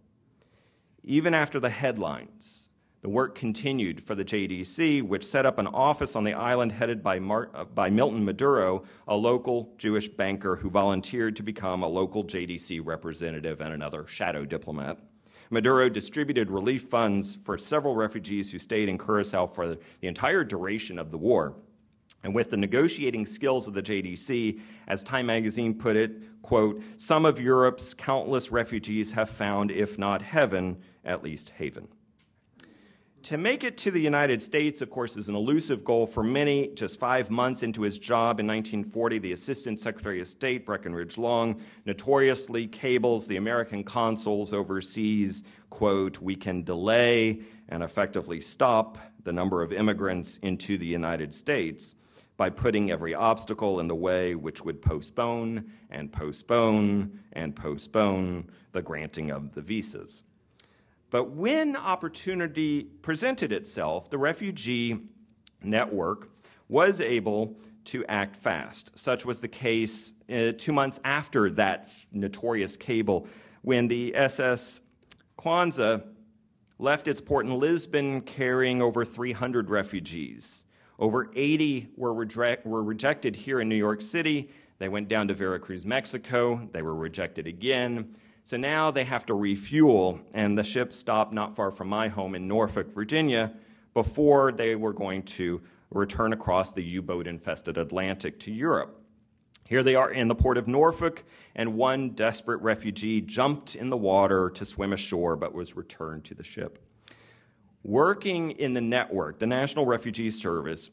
Even after the headlines, the work continued for the JDC, which set up an office on the island headed by Milton Maduro, a local Jewish banker who volunteered to become a local JDC representative and another shadow diplomat. Maduro distributed relief funds for several refugees who stayed in Curaçao for the entire duration of the war. And with the negotiating skills of the JDC, as Time magazine put it, quote, some of Europe's countless refugees have found, if not heaven, at least haven. To make it to the United States, of course, is an elusive goal for many. Just 5 months into his job in 1940, the Assistant Secretary of State, Breckinridge Long, notoriously cables the American consuls overseas, quote, we can delay and effectively stop the number of immigrants into the United States by putting every obstacle in the way which would postpone and postpone and postpone the granting of the visas. But when opportunity presented itself, the refugee network was able to act fast. Such was the case 2 months after that notorious cable, when the SS Kwanzaa left its port in Lisbon carrying over 300 refugees. Over 80 were rejected here in New York City. They went down to Veracruz, Mexico. They were rejected again. So now they have to refuel, and the ship stopped not far from my home in Norfolk, Virginia, before they were going to return across the U-boat-infested Atlantic to Europe. Here they are in the port of Norfolk, and one desperate refugee jumped in the water to swim ashore but was returned to the ship. Working in the network, the National Refugee Service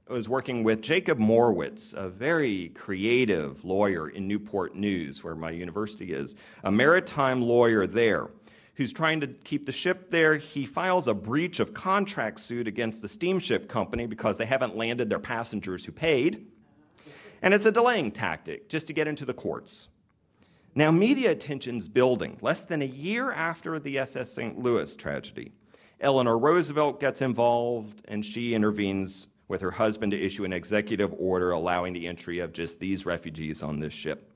was working with Jacob Morwitz, a very creative lawyer in Newport News, where my university is, a maritime lawyer there who's trying to keep the ship there. He files a breach of contract suit against the steamship company because they haven't landed their passengers who paid. And it's a delaying tactic just to get into the courts. Now, media attention's building. Less than a year after the SS St. Louis tragedy, Eleanor Roosevelt gets involved, and she intervenes with her husband to issue an executive order allowing the entry of just these refugees on this ship.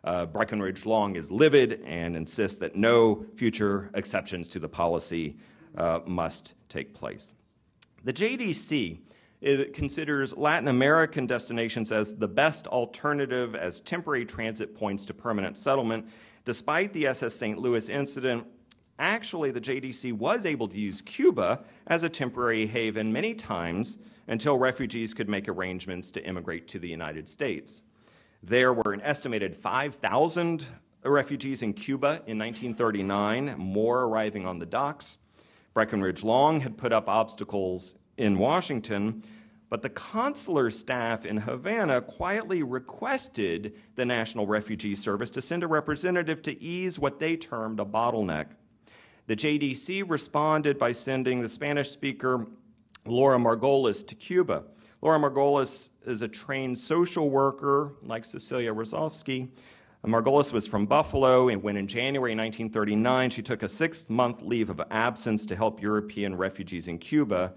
Breckinridge Long is livid and insists that no future exceptions to the policy must take place. The JDC considers Latin American destinations as the best alternative as temporary transit points to permanent settlement. Despite the SS St. Louis incident, actually the JDC was able to use Cuba as a temporary haven many times until refugees could make arrangements to immigrate to the United States. There were an estimated 5,000 refugees in Cuba in 1939, more arriving on the docks. Breckinridge Long had put up obstacles in Washington, but the consular staff in Havana quietly requested the National Refugee Service to send a representative to ease what they termed a bottleneck. The JDC responded by sending the Spanish speaker Laura Margolis to Cuba. Laura Margolis is a trained social worker like Cecilia Rozovsky. Margolis was from Buffalo, and when in January 1939 she took a 6-month leave of absence to help European refugees in Cuba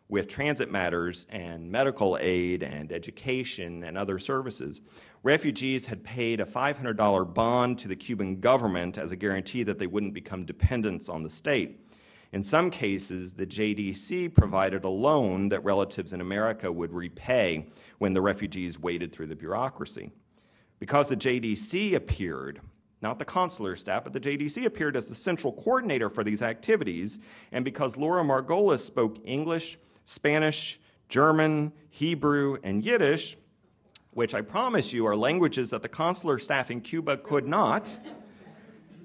with transit matters and medical aid and education and other services. Refugees had paid a $500 bond to the Cuban government as a guarantee that they wouldn't become dependents on the state. In some cases, the JDC provided a loan that relatives in America would repay when the refugees waded through the bureaucracy. Because the JDC appeared, not the consular staff, but the JDC appeared as the central coordinator for these activities, and because Laura Margolis spoke English, Spanish, German, Hebrew, and Yiddish, which I promise you are languages that the consular staff in Cuba could not,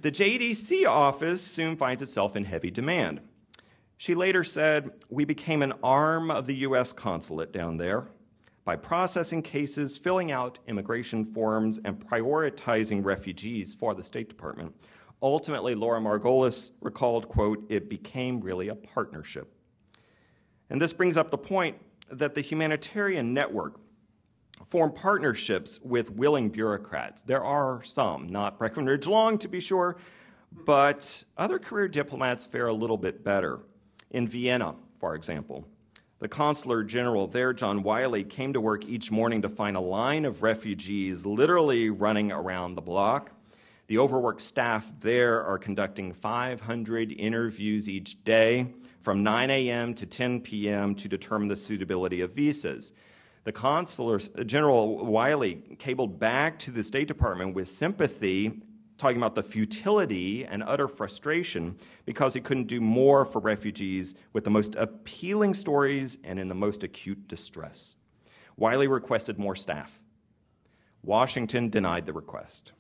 the JDC office soon finds itself in heavy demand. She later said, "We became an arm of the U.S. consulate down there by processing cases, filling out immigration forms, and prioritizing refugees for the State Department." Ultimately, Laura Margolis recalled, quote, "It became really a partnership." And this brings up the point that the humanitarian network form partnerships with willing bureaucrats. There are some, not Breckinridge Long to be sure, but other career diplomats fare a little bit better. In Vienna, for example, the consular general there, John Wiley, came to work each morning to find a line of refugees literally running around the block. The overworked staff there are conducting 500 interviews each day from 9 a.m. to 10 p.m. to determine the suitability of visas. The consular General Wiley cabled back to the State Department with sympathy, talking about the futility and utter frustration because he couldn't do more for refugees with the most appealing stories and in the most acute distress. Wiley requested more staff. Washington denied the request.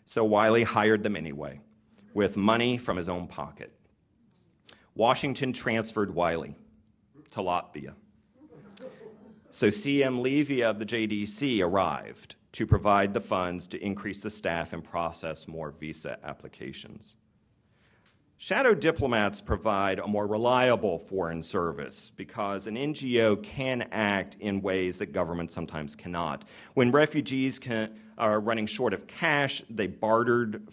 So Wiley hired them anyway, with money from his own pocket. Washington transferred Wiley to Latvia. So C.M. Levy of the JDC arrived to provide the funds to increase the staff and process more visa applications. Shadow diplomats provide a more reliable foreign service because an NGO can act in ways that governments sometimes cannot. When refugees are running short of cash, they bartered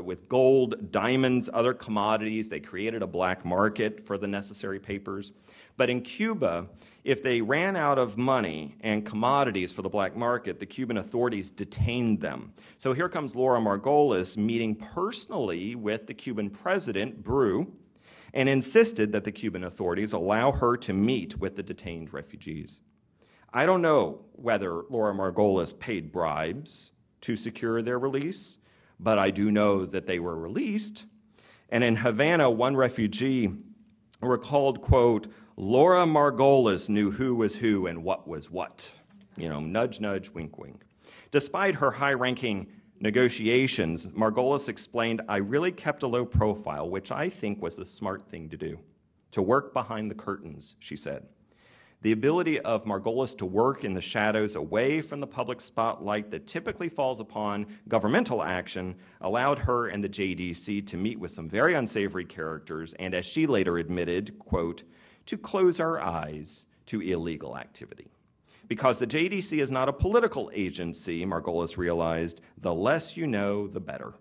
with gold, diamonds, other commodities. They created a black market for the necessary papers. But in Cuba, if they ran out of money and commodities for the black market, the Cuban authorities detained them. So here comes Laura Margolis meeting personally with the Cuban president, Bru, and insisted that the Cuban authorities allow her to meet with the detained refugees. I don't know whether Laura Margolis paid bribes to secure their release, but I do know that they were released. And in Havana, one refugee recalled, quote, "Laura Margolis knew who was who and what was what." You know, nudge, nudge, wink, wink. Despite her high-ranking negotiations, Margolis explained, "I really kept a low profile, which I think was the smart thing to do, to work behind the curtains," she said. The ability of Margolis to work in the shadows away from the public spotlight that typically falls upon governmental action allowed her and the JDC to meet with some very unsavory characters and, as she later admitted, quote, to close our eyes to illegal activity. Because the JDC is not a political agency, Margolis realized, the less you know, the better.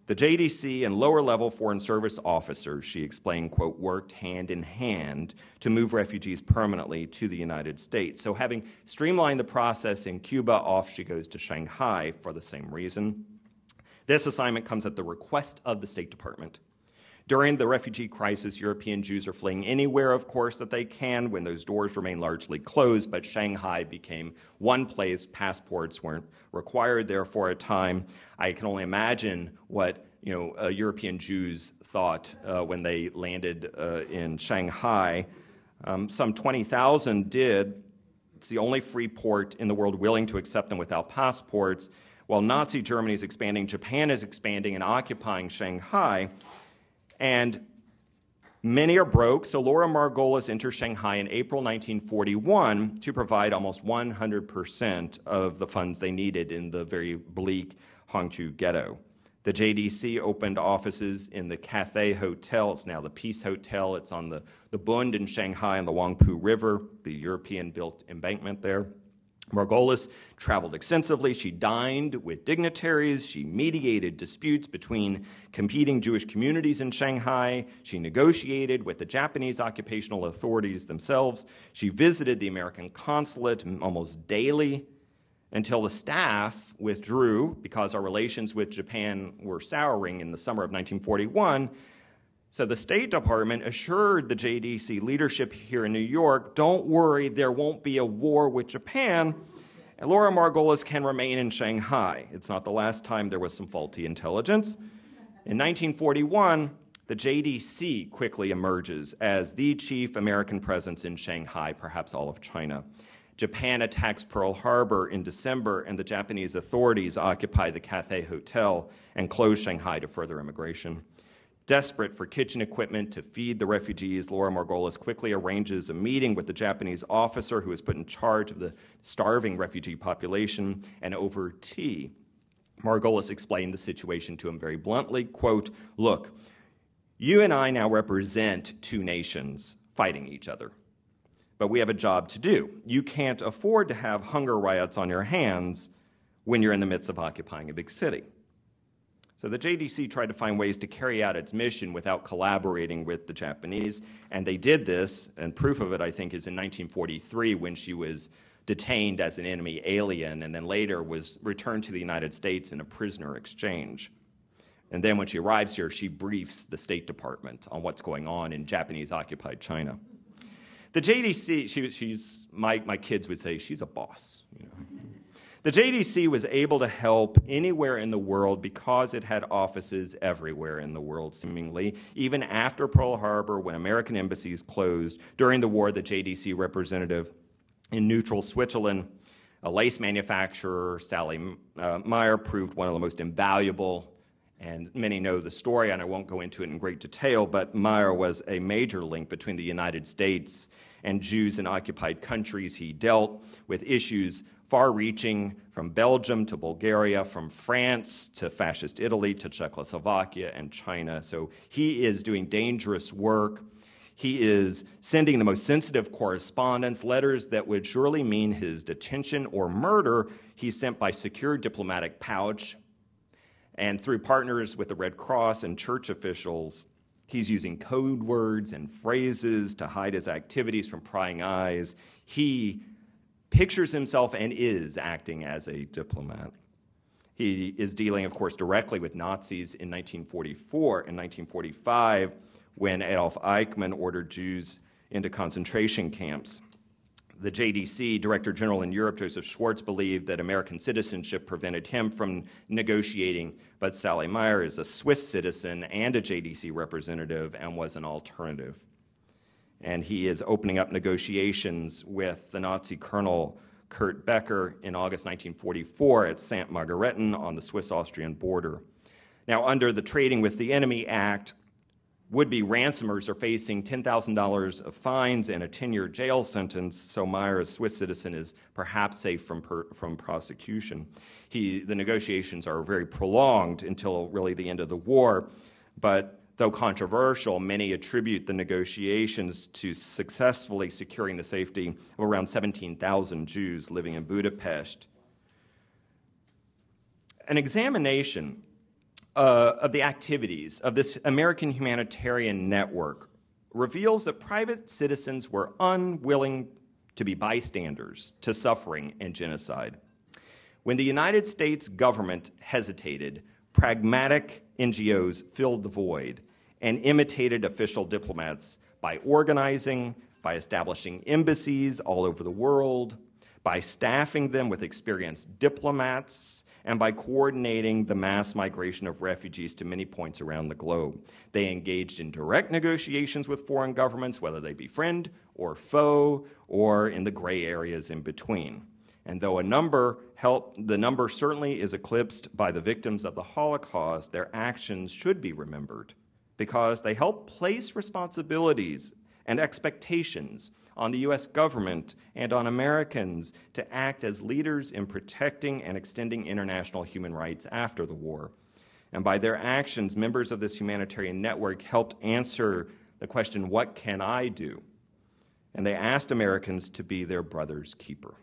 The JDC and lower-level Foreign Service officers, she explained, quote, worked hand in hand to move refugees permanently to the United States. So having streamlined the process in Cuba, off she goes to Shanghai for the same reason. This assignment comes at the request of the State Department. During the refugee crisis, European Jews are fleeing anywhere, of course, that they can when those doors remain largely closed, but Shanghai became one place. Passports weren't required there for a time. I can only imagine what European Jews thought when they landed in Shanghai. Some 20,000 did. It's the only free port in the world willing to accept them without passports. While Nazi Germany is expanding, Japan is expanding and occupying Shanghai. And many are broke, so Laura Margolis enters Shanghai in April 1941 to provide almost 100% of the funds they needed in the very bleak Hangzhou ghetto. The JDC opened offices in the Cathay Hotel. It's now the Peace Hotel. It's on the Bund in Shanghai on the Huangpu River, the European-built embankment there. Margolis traveled extensively. She dined with dignitaries. She mediated disputes between competing Jewish communities in Shanghai. She negotiated with the Japanese occupational authorities themselves. She visited the American consulate almost daily until the staff withdrew because our relations with Japan were souring in the summer of 1941. So the State Department assured the JDC leadership here in New York, don't worry, there won't be a war with Japan, and Laura Margolis can remain in Shanghai. It's not the last time there was some faulty intelligence. In 1941, the JDC quickly emerges as the chief American presence in Shanghai, perhaps all of China. Japan attacks Pearl Harbor in December, and the Japanese authorities occupy the Cathay Hotel and close Shanghai to further immigration. Desperate for kitchen equipment to feed the refugees, Laura Margolis quickly arranges a meeting with the Japanese officer who is put in charge of the starving refugee population, and over tea, Margolis explained the situation to him very bluntly, quote, look, you and I now represent two nations fighting each other, but we have a job to do. You can't afford to have hunger riots on your hands when you're in the midst of occupying a big city. So the JDC tried to find ways to carry out its mission without collaborating with the Japanese, and they did this, and proof of it, I think, is in 1943 when she was detained as an enemy alien and then later was returned to the United States in a prisoner exchange. And then when she arrives here, she briefs the State Department on what's going on in Japanese-occupied China. The JDC, my kids would say, she's a boss, The JDC was able to help anywhere in the world because it had offices everywhere in the world, seemingly. Even after Pearl Harbor, when American embassies closed, during the war, the JDC representative in neutral Switzerland, a lace manufacturer, Sally Meyer, proved one of the most invaluable, and many know the story, and I won't go into it in great detail, but Meyer was a major link between the United States and Jews in occupied countries. He dealt with issues far-reaching from Belgium to Bulgaria, from France to fascist Italy to Czechoslovakia and China. So he is doing dangerous work. He is sending the most sensitive correspondence, letters that would surely mean his detention or murder. He's sent by secure diplomatic pouch. And through partners with the Red Cross and church officials, he's using code words and phrases to hide his activities from prying eyes. He pictures himself and is acting as a diplomat. He is dealing, of course, directly with Nazis in 1944 and 1945 when Adolf Eichmann ordered Jews into concentration camps. The JDC Director General in Europe, Joseph Schwartz, believed that American citizenship prevented him from negotiating, but Sally Meyer is a Swiss citizen and a JDC representative and was an alternative. And he is opening up negotiations with the Nazi Colonel Kurt Becker in August 1944 at St. Margaretten on the Swiss-Austrian border. Now, under the Trading with the Enemy Act, Would-be ransomers are facing $10,000 of fines and a 10-year jail sentence, so Meyer, a Swiss citizen, is perhaps safe from prosecution. The negotiations are very prolonged until really the end of the war, but though controversial, many attribute the negotiations to successfully securing the safety of around 17,000 Jews living in Budapest. An examination of the activities of this American humanitarian network reveals that private citizens were unwilling to be bystanders to suffering and genocide. When the United States government hesitated, pragmatic NGOs filled the void and imitated official diplomats by organizing, by establishing embassies all over the world, by staffing them with experienced diplomats, and by coordinating the mass migration of refugees to many points around the globe. They engaged in direct negotiations with foreign governments, whether they be friend or foe, or in the gray areas in between. And though the number certainly is eclipsed by the victims of the Holocaust, their actions should be remembered because they help place responsibilities and expectations on the U.S. government and on Americans to act as leaders in protecting and extending international human rights after the war. And by their actions, members of this humanitarian network helped answer the question, what can I do? And they asked Americans to be their brother's keeper.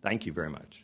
Thank you very much.